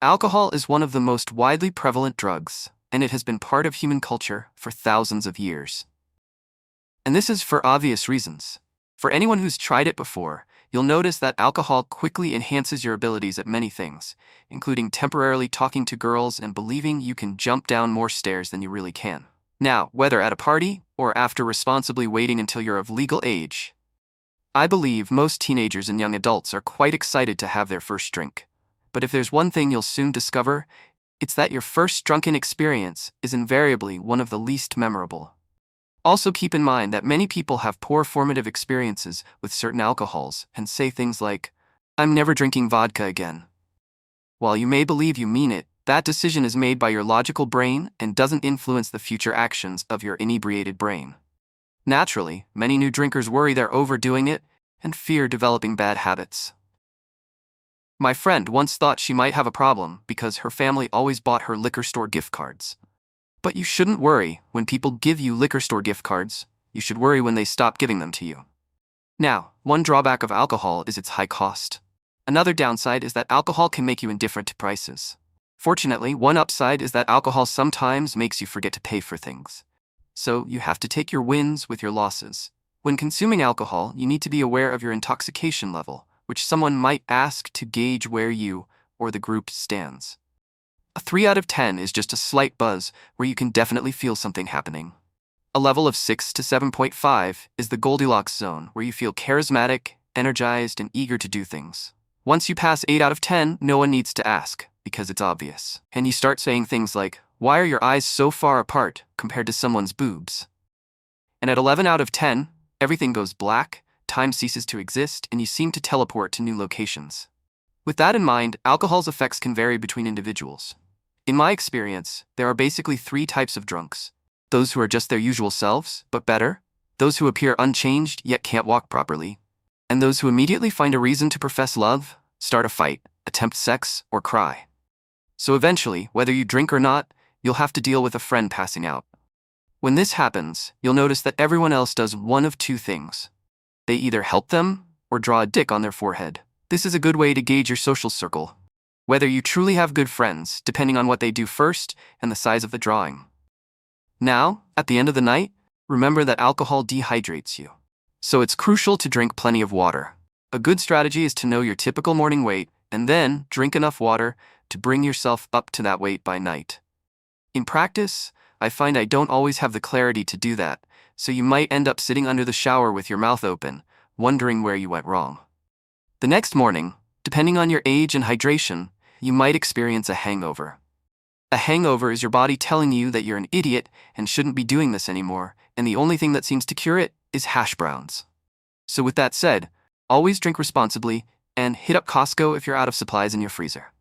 Alcohol is one of the most widely prevalent drugs, and it has been part of human culture for thousands of years. And this is for obvious reasons. For anyone who's tried it before, you'll notice that alcohol quickly enhances your abilities at many things, including temporarily talking to girls and believing you can jump down more stairs than you really can. Now, whether at a party or after responsibly waiting until you're of legal age, I believe most teenagers and young adults are quite excited to have their first drink. But if there's one thing you'll soon discover, it's that your first drunken experience is invariably one of the least memorable. Also keep in mind that many people have poor formative experiences with certain alcohols and say things like, "I'm never drinking vodka again." While you may believe you mean it, that decision is made by your logical brain and doesn't influence the future actions of your inebriated brain. Naturally, many new drinkers worry they're overdoing it and fear developing bad habits. My friend once thought she might have a problem because her family always bought her liquor store gift cards. But you shouldn't worry when people give you liquor store gift cards. You should worry when they stop giving them to you. Now, one drawback of alcohol is its high cost. Another downside is that alcohol can make you indifferent to prices. Fortunately, one upside is that alcohol sometimes makes you forget to pay for things. So you have to take your wins with your losses. When consuming alcohol, you need to be aware of your intoxication level, which someone might ask to gauge where you or the group stands. A 3 out of 10 is just a slight buzz where you can definitely feel something happening. A level of 6 to 7.5 is the Goldilocks zone where you feel charismatic, energized, and eager to do things. Once you pass 8 out of 10, no one needs to ask, because it's obvious. And you start saying things like, "Why are your eyes so far apart compared to someone's boobs?" And at 11 out of 10, everything goes black, time ceases to exist, and you seem to teleport to new locations. With that in mind, alcohol's effects can vary between individuals. In my experience, there are basically 3 types of drunks. Those who are just their usual selves, but better, those who appear unchanged yet can't walk properly, and those who immediately find a reason to profess love, start a fight, attempt sex, or cry. So eventually, whether you drink or not, you'll have to deal with a friend passing out. When this happens, you'll notice that everyone else does one of 2 things. They either help them or draw a dick on their forehead. This is a good way to gauge your social circle, whether you truly have good friends, depending on what they do first and the size of the drawing. Now, at the end of the night, remember that alcohol dehydrates you. So it's crucial to drink plenty of water. A good strategy is to know your typical morning weight and then drink enough water to bring yourself up to that weight by night. In practice, I find I don't always have the clarity to do that, so you might end up sitting under the shower with your mouth open, wondering where you went wrong. The next morning, depending on your age and hydration, you might experience a hangover. A hangover is your body telling you that you're an idiot and shouldn't be doing this anymore, and the only thing that seems to cure it is hash browns. So with that said, always drink responsibly and hit up Costco if you're out of supplies in your freezer.